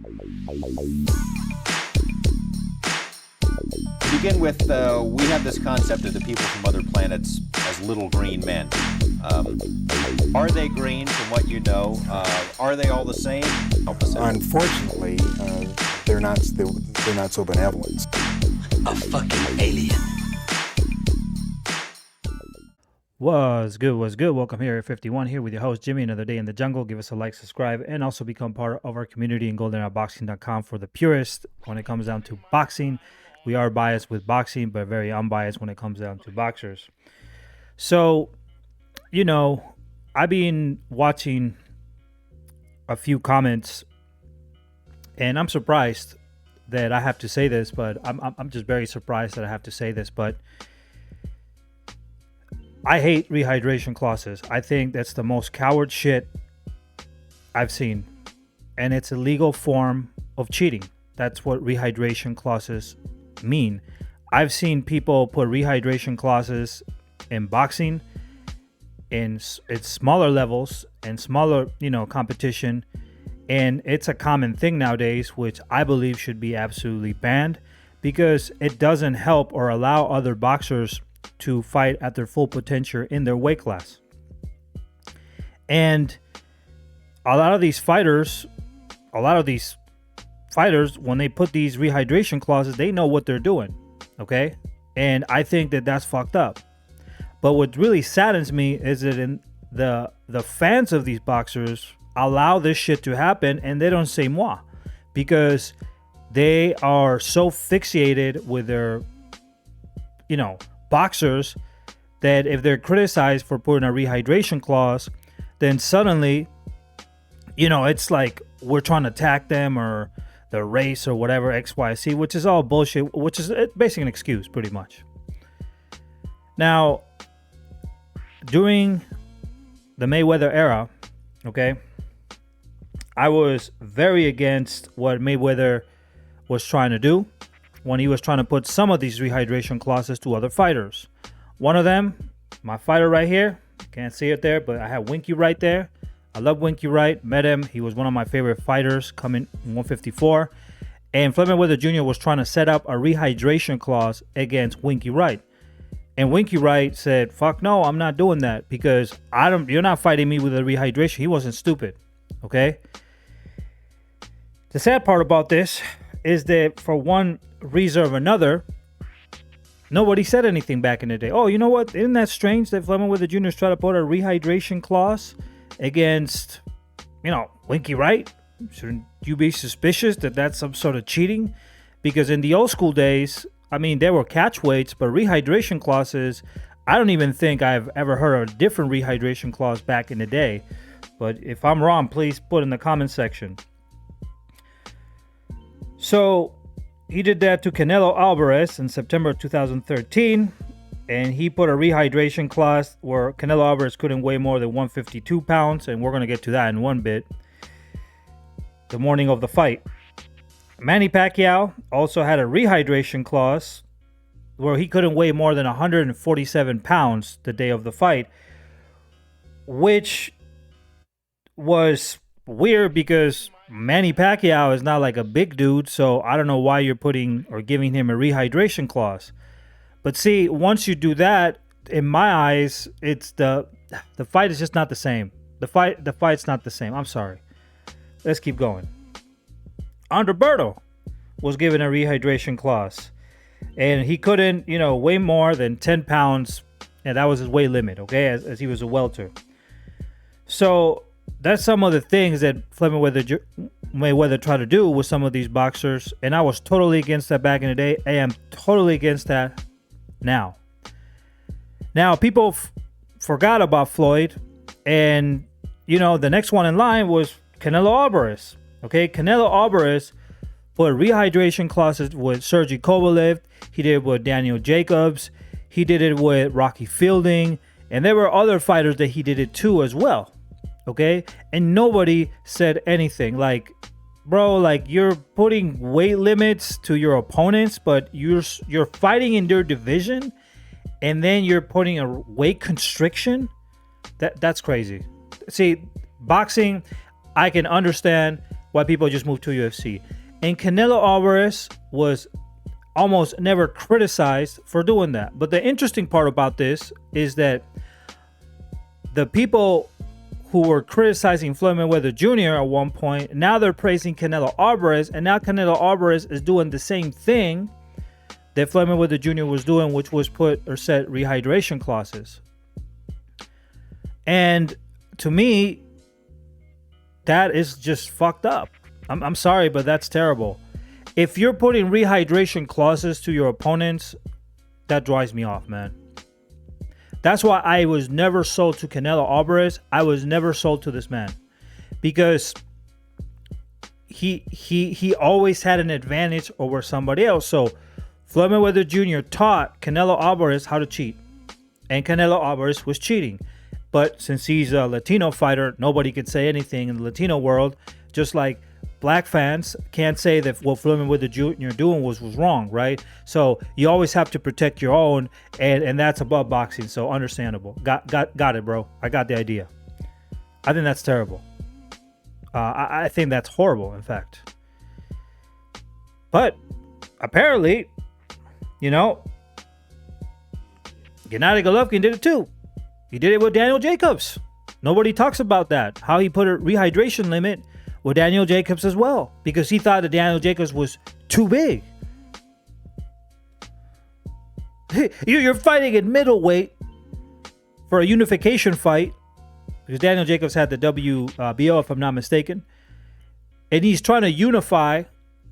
To begin with, we have this concept of the people from other planets as little green men. Are they green from what you know? Are they all the same? Unfortunately, they're not so benevolent. A fucking alien. What's good? Welcome here at 51 here with your host Jimmy. Another day in the jungle. Give us a like, subscribe, and also become part of our community in goldenarboxing.com for the purist when it comes down to boxing. We are biased with boxing, but very unbiased when it comes down to boxers. So, you know, I've been watching a few comments, and I'm surprised that I have to say this, but I'm just very surprised that I have to say this, but I hate rehydration clauses. I think that's the most coward shit I've seen, and it's a legal form of cheating. That's what rehydration clauses mean. I've seen people put rehydration clauses in boxing in its smaller levels and smaller, competition, and it's a common thing nowadays, which I believe should be absolutely banned because it doesn't help or allow other boxers to fight at their full potential in their weight class. And a lot of these fighters, when they put these rehydration clauses, they know what they're doing, okay? And I think that that's fucked up. But what really saddens me is that the fans of these boxers allow this shit to happen, and they don't say moi, because they are so fixated with their, boxers, that if they're criticized for putting a rehydration clause, then suddenly, it's like we're trying to attack them or the race or whatever, XYZ, which is all bullshit, which is basically an excuse pretty much. Now, during the Mayweather era, okay, I was very against what Mayweather was trying to do when he was trying to put some of these rehydration clauses to other fighters. One of them, my fighter right here, can't see it there, but I have Winky right there. I love Winky Wright, met him. He was one of my favorite fighters coming in 154. And Floyd Mayweather Jr. was trying to set up a rehydration clause against Winky Wright. And Winky Wright said, fuck no, I'm not doing that because you're not fighting me with a rehydration. He wasn't stupid, okay? The sad part about this is that for one reason or another, nobody said anything back in the day. Oh, you know what? Isn't that strange that Floyd Mayweather Jr. is trying to put a rehydration clause against, Winky Wright? Shouldn't you be suspicious that that's some sort of cheating? Because in the old school days, there were catch weights, but rehydration clauses, I don't even think I've ever heard of a different rehydration clause back in the day. But if I'm wrong, please put in the comment section. So he did that to Canelo Alvarez in September 2013. And he put a rehydration clause where Canelo Alvarez couldn't weigh more than 152 pounds. And we're going to get to that in one bit. The morning of the fight. Manny Pacquiao also had a rehydration clause where he couldn't weigh more than 147 pounds the day of the fight. Which was weird because Manny Pacquiao is not like a big dude. So I don't know why you're putting or giving him a rehydration clause. But see, once you do that, in my eyes, it's the fight is just not the same. The fight's not the same. I'm sorry. Let's keep going. Andreberto was given a rehydration clause, and he couldn't, weigh more than 10 pounds, and that was his weight limit, okay, as he was a welter. So that's some of the things that Floyd Mayweather tried to do with some of these boxers, and I was totally against that back in the day. I am totally against that now. People forgot about Floyd, and the next one in line was Canelo Alvarez. Okay, Canelo Alvarez put rehydration clauses with Sergey Kovalev. He did it with Daniel Jacobs. He did it with Rocky Fielding, and there were other fighters that he did it to as well. Okay, and nobody said anything. Like, bro, like you're putting weight limits to your opponents, but you're fighting in their division, and then you're putting a weight constriction. That's crazy. See, boxing, I can understand why people just move to UFC. And Canelo Alvarez was almost never criticized for doing that. But the interesting part about this is that the people who were criticizing Floyd Mayweather Jr. at one point, now they're praising Canelo Alvarez, and now Canelo Alvarez is doing the same thing that Floyd Mayweather Jr. was doing, which was put or set rehydration clauses. And to me, that is just fucked up. I'm sorry, but that's terrible. If you're putting rehydration clauses to your opponents, that drives me off, man. That's why I was never sold to Canelo Alvarez. I was never sold to this man, because he always had an advantage over somebody else. So Floyd Mayweather Jr. taught Canelo Alvarez how to cheat, and Canelo Alvarez was cheating. But since he's a Latino fighter, nobody could say anything in the Latino world. Just like black fans can't say that what Floyd Mayweather Jr. doing was wrong, right? So you always have to protect your own, and that's above boxing. So understandable. Got it, bro. I got the idea. I think that's terrible. I think that's horrible, in fact. But apparently, Gennady Golovkin did it too. He did it with Daniel Jacobs. Nobody talks about that. How he put a rehydration limit with Daniel Jacobs as well, because he thought that Daniel Jacobs was too big. You're fighting at middleweight for a unification fight, because Daniel Jacobs had the WBO, if I'm not mistaken, and he's trying to unify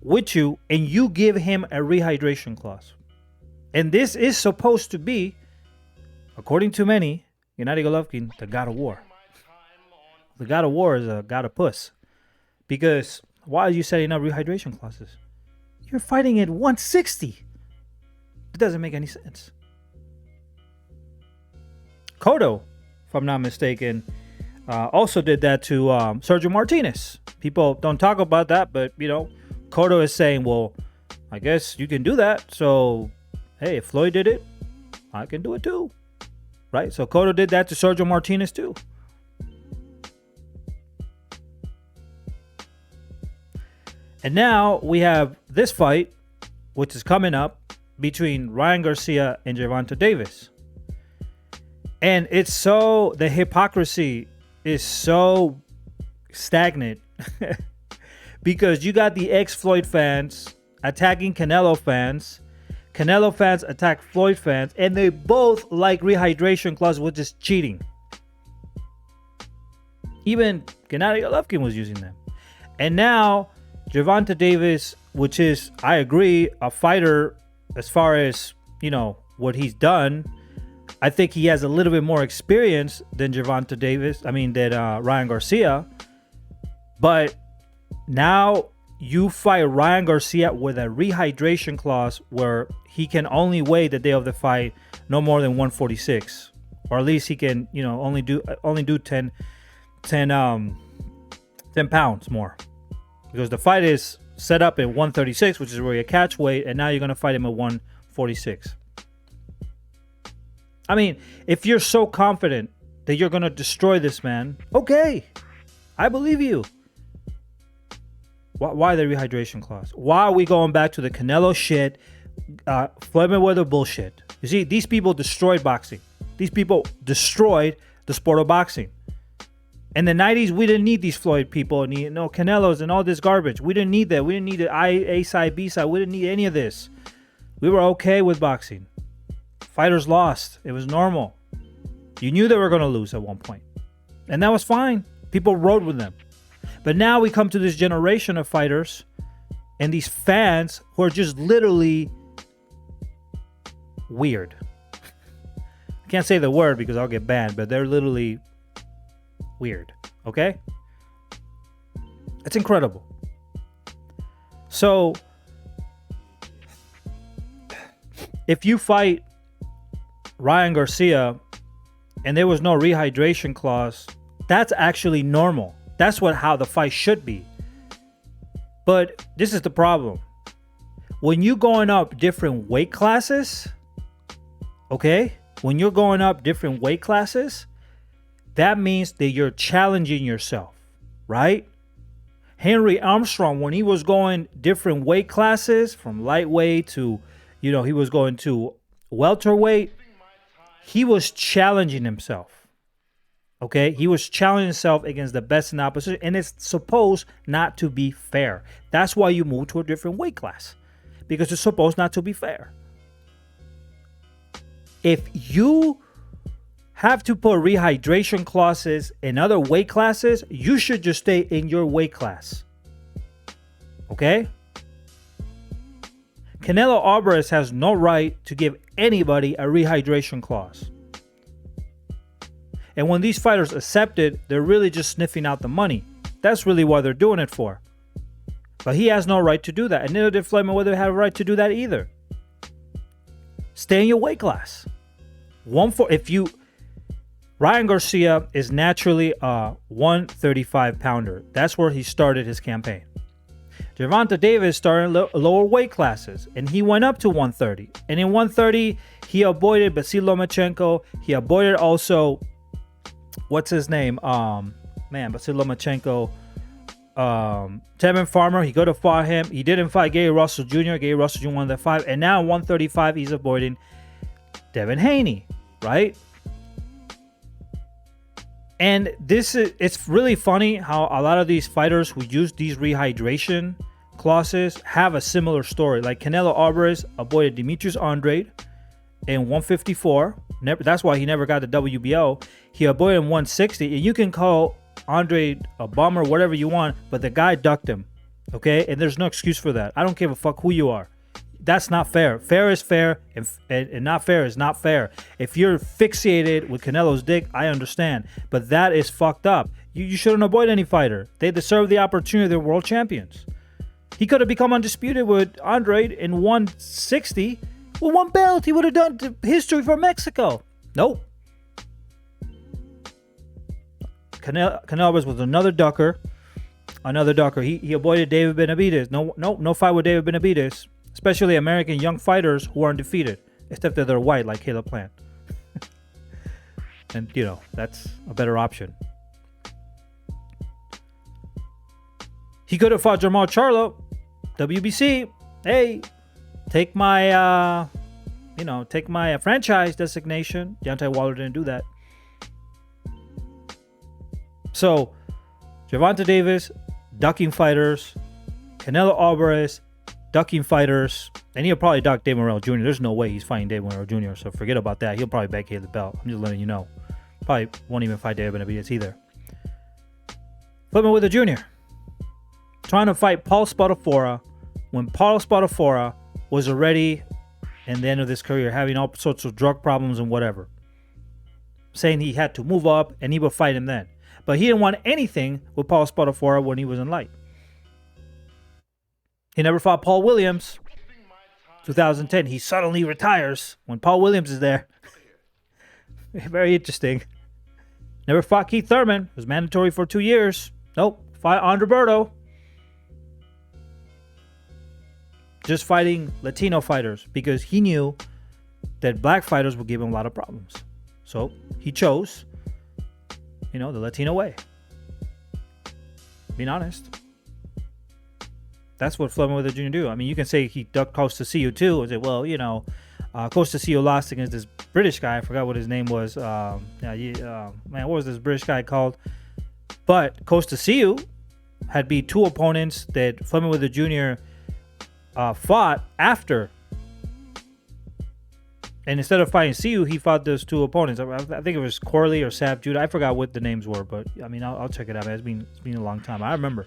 with you, and you give him a rehydration clause. And this is supposed to be, according to many, Gennady Golovkin, the God of War. The God of War is a God of puss. Because why are you setting up rehydration clauses? You're fighting at 160. It doesn't make any sense. Cotto, if I'm not mistaken, also did that to Sergio Martinez. People don't talk about that, but, Cotto is saying, well, I guess you can do that. So, hey, if Floyd did it, I can do it too. Right? So Cotto did that to Sergio Martinez too. And now we have this fight, which is coming up between Ryan Garcia and Gervonta Davis. And the hypocrisy is so stagnant because you got the ex-Floyd fans attacking Canelo fans. Canelo fans attack Floyd fans, and they both like rehydration clause, which is cheating. Even Gennady Golovkin was using them. And now Gervonta Davis, which is, I agree, a fighter as far as, what he's done. I think he has a little bit more experience than Ryan Garcia. But now you fight Ryan Garcia with a rehydration clause where he can only weigh the day of the fight no more than 146, or at least he can, only do 10 pounds more, because the fight is set up at 136, which is where you catch weight, and now you're going to fight him at 146. I mean, if you're so confident that you're going to destroy this man, okay, I believe you. Why the rehydration clause? Why are we going back to the Canelo shit, Floyd Mayweather bullshit? You see, these people destroyed boxing. These people destroyed the sport of boxing. In the 90s, we didn't need these Floyd people and Canelos and all this garbage. We didn't need that. We didn't need the A side, B side. We didn't need any of this. We were okay with boxing. Fighters lost. It was normal. You knew they were going to lose at one point. And that was fine. People rode with them. But now we come to this generation of fighters and these fans who are just literally weird. I can't say the word because I'll get banned, but they're literally weird. Okay? It's incredible. So, if you fight Ryan Garcia and there was no rehydration clause, that's actually normal. That's how the fight should be. But this is the problem. When you're going up different weight classes, okay? When you're going up different weight classes, that means that you're challenging yourself, right? Henry Armstrong, when he was going different weight classes from lightweight to, he was going to welterweight, he was challenging himself. Okay? He was challenging himself against the best in the opposition, and it's supposed not to be fair. That's why you move to a different weight class, because it's supposed not to be fair. If you have to put rehydration clauses in other weight classes, you should just stay in your weight class. Okay? Canelo Alvarez has no right to give anybody a rehydration clause. And when these fighters accept it, they're really just sniffing out the money. That's really what they're doing it for. But he has no right to do that. And neither did Floyd Mayweather have a right to do that either. Stay in your weight class. Ryan Garcia is naturally a 135 pounder. That's where he started his campaign. Gervonta Davis started in lower weight classes, and he went up to 130. And in 130, he avoided Vasyl Lomachenko. He avoided also, what's his name? Vasyl Lomachenko. Tevin Farmer, he could have fought him. He didn't fight Gary Russell Jr. Gary Russell Jr. won that fight. And now 135, he's avoiding Devin Haney, right? And it's really funny how a lot of these fighters who use these rehydration clauses have a similar story. Like Canelo Alvarez avoided Demetrius Andrade in 154. That's why he never got the WBO. He avoided him 160. And you can call Andrade a bummer, whatever you want, but the guy ducked him. Okay? And there's no excuse for that. I don't give a fuck who you are. That's not fair. Fair is fair, and not fair is not fair. If you're fixated with Canelo's dick, I understand. But that is fucked up. You shouldn't avoid any fighter. They deserve the opportunity. They're world champions. He could have become undisputed with Andrade in 160. With one belt, he would have done history for Mexico. Nope. Canelo was another ducker. He avoided David Benavidez. No fight with David Benavidez. Especially American young fighters who are undefeated, except that they're white like Caleb Plant. And, that's a better option. He could have fought Jamal Charlo, WBC. Hey, take my franchise designation. Deontay Wilder didn't do that. So, Gervonta Davis, ducking fighters. Canelo Alvarez, ducking fighters, and he'll probably duck Dave Morrell Jr. There's no way he's fighting Dave Morrell Jr., so forget about that. He'll probably vacate the belt. I'm just letting you know. Probably won't even fight David Benavidez either. Floyd Mayweather Jr. trying to fight Paul Spadafora when Paul Spadafora was already in the end of his career, having all sorts of drug problems and whatever. Saying he had to move up and he would fight him then. But he didn't want anything with Paul Spadafora when he was in light. He never fought Paul Williams. 2010, he suddenly retires when Paul Williams is there. Very interesting. Never fought Keith Thurman. It was mandatory for 2 years. Nope. Fought Andreberto. Just fighting Latino fighters because he knew that black fighters would give him a lot of problems. So he chose, the Latino way. Being honest. That's what Floyd Mayweather Jr. do. I mean, you can say he ducked Costasio too. And say, well, Costasio lost against this British guy. I forgot what his name was. What was this British guy called? But Costasio had beat two opponents that Floyd Mayweather Jr. Fought after. And instead of fighting Siu, he fought those two opponents. I think it was Corley or Sav Judah. I forgot what the names were, but I mean, I'll check it out. It's been a long time. I remember.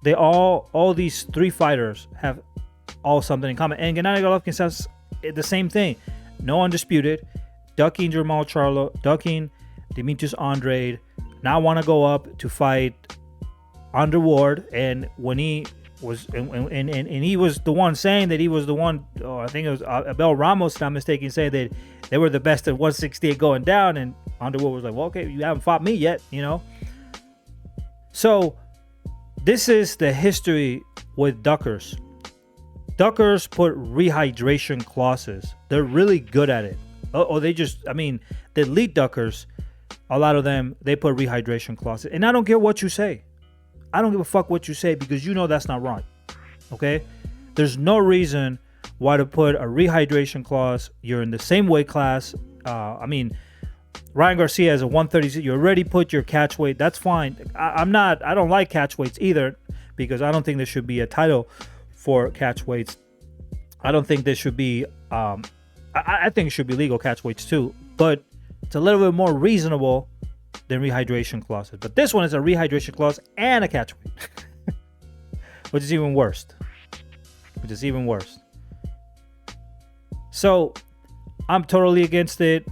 They all these three fighters have all something in common. And Gennady Golovkin says the same thing. No undisputed. Ducking Jamal Charlo. Ducking Demetrius Andrade. Now want to go up to fight Underwood. And when he was and he was the one saying that he was the one, I think it was Abel Ramos, if I'm not mistaken, saying that they were the best at 168 going down. And Underwood was like, well, okay, you haven't fought me yet, So this is the history with duckers. Duckers put rehydration clauses. They're really good at it. The elite duckers, a lot of them, they put rehydration clauses. And I don't care what you say. I don't give a fuck what you say because you know that's not right. Okay? There's no reason why to put a rehydration clause. You're in the same weight class. Ryan Garcia has a 130. You already put your catch weight. That's fine. I don't like catch weights either because I don't think there should be a title for catch weights. I don't think there should be. I think it should be legal catch weights too, but it's a little bit more reasonable than rehydration clauses. But this one is a rehydration clause and a catch weight, which is even worse. So I'm totally against it.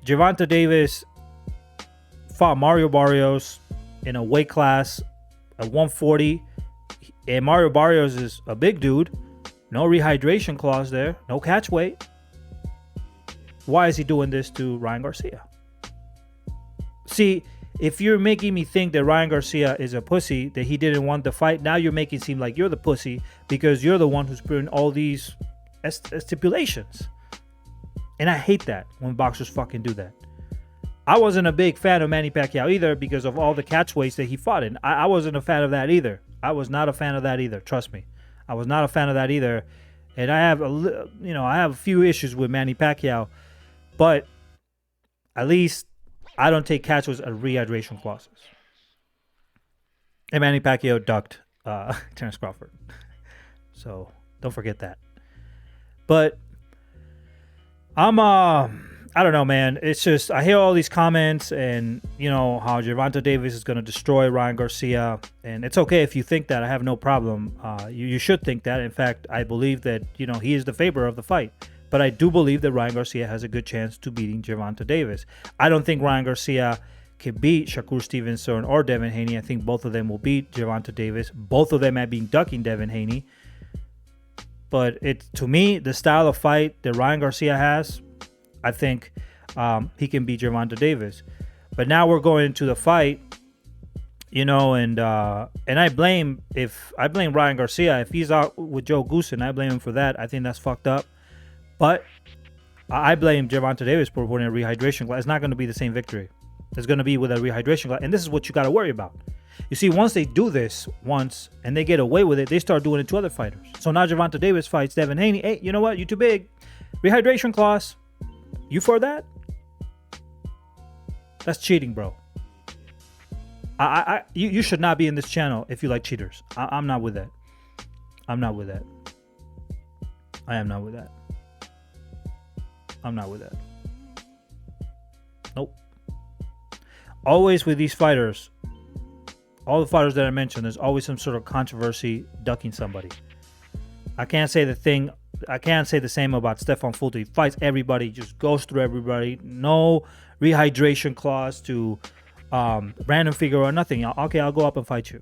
Gervonta Davis fought Mario Barrios in a weight class at 140. And Mario Barrios is a big dude. No rehydration clause there. No catch weight. Why is he doing this to Ryan Garcia? See, if you're making me think that Ryan Garcia is a pussy, that he didn't want the fight, now you're making it seem like you're the pussy because you're the one who's putting all these stipulations. And I hate that when boxers fucking do that. I wasn't a big fan of Manny Pacquiao either because of all the catch weights that he fought in. I wasn't a fan of that either. I was not a fan of that either. Trust me. I was not a fan of that either. And I have a few issues with Manny Pacquiao, but at least I don't take catch weights as rehydration clauses. And Manny Pacquiao ducked Terence Crawford. So don't forget that. But I don't know, man. It's just, I hear all these comments and, how Gervonta Davis is going to destroy Ryan Garcia. And it's okay if you think that. I have no problem. You should think that. In fact, I believe that, he is the favorite of the fight. But I do believe that Ryan Garcia has a good chance to beating Gervonta Davis. I don't think Ryan Garcia can beat Shakur Stevenson or Devin Haney. I think both of them will beat Gervonta Davis. Both of them have been ducking Devin Haney. But to me, the style of fight that Ryan Garcia has, I think he can beat Gervonta Davis. But now we're going into the fight, and I blame Ryan Garcia if he's out with Joe Goosen. I blame him for that. I think that's fucked up. But I blame Gervonta Davis for putting a rehydration class. It's not going to be the same victory. It's going to be with a rehydration class, and this is what you got to worry about. You see, once they do this and they get away with it, they start doing it to other fighters. So now Gervonta Davis fights Devin Haney. Hey, you know what? You too big. Rehydration clause. You for that? That's cheating, bro. You should not be in this channel if you like cheaters. I'm not with that. I'm not with that. I am not with that. I'm not with that. Nope. Always with these fighters, all the fighters that I mentioned, there's always some sort of controversy ducking somebody. I can't say the same about Stefan Fulton. He fights everybody, just goes through everybody. No rehydration clause to Brandon Figueroa, nothing. Okay, I'll go up and fight you.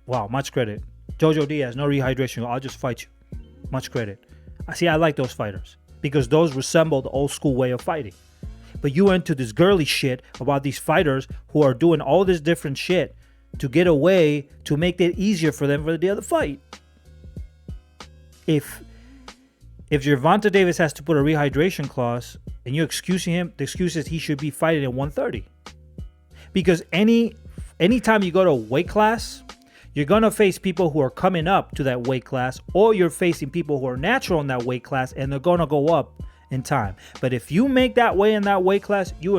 Wow, much credit. Jojo Diaz, no rehydration. I'll just fight you. Much credit. I like those fighters because those resemble the old school way of fighting. But you went to this girly shit about these fighters who are doing all this different shit to get away, to make it easier for them for the other fight. If Gervonta Davis has to put a rehydration clause and you're excusing him, the excuse is he should be fighting at 130. Because anytime you go to a weight class, you're going to face people who are coming up to that weight class, or you're facing people who are natural in that weight class and they're going to go up in time. But if you make that way in that weight class, you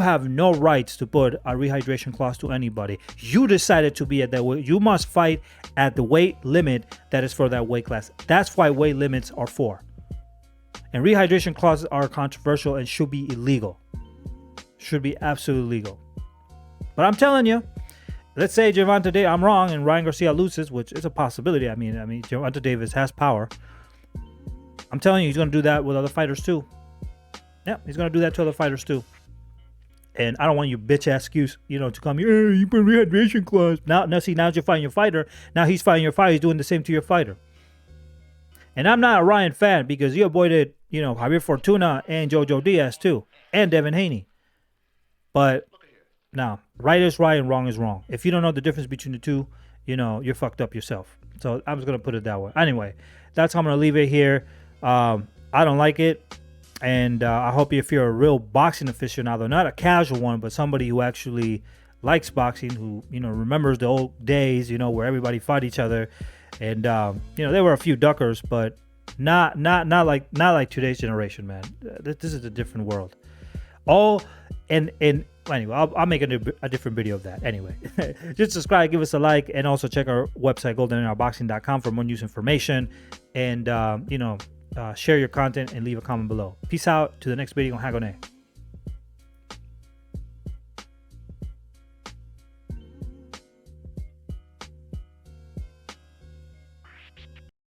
have no rights to put a rehydration clause to anybody. You decided to be at that weight. You must fight at the weight limit that is for that weight class. That's why weight limits are for. And rehydration clauses are controversial and should be illegal. Should be absolutely legal. But I'm telling you, let's say Gervonta Davis, I'm wrong, and Ryan Garcia loses, which is a possibility. I mean, Gervonta Davis has power. I'm telling you, he's going to do that with other fighters too. Yeah, he's going to do that to other fighters too. And I don't want your bitch ass excuse, to come here. Hey, you put rehydration clause. Now you're fighting your fighter. Now he's fighting your fighter. He's doing the same to your fighter. And I'm not a Ryan fan because he avoided, Javier Fortuna and Jojo Diaz too, and Devin Haney. But now, right is right and wrong is wrong. If you don't know the difference between the two, you're fucked up yourself. So I'm just gonna put it that way. Anyway, that's how I'm gonna leave it here. I don't like it. And I hope if you're a real boxing aficionado, not a casual one, but somebody who actually likes boxing, who remembers the old days, where everybody fought each other, and there were a few duckers, but not like today's generation, man. This is a different world. Anyway, I'll make a different video of that. Anyway, just subscribe, give us a like, and also check our website goldenhourboxing.com for more news information, and share your content and leave a comment below. Peace out. To the next video on Hagone.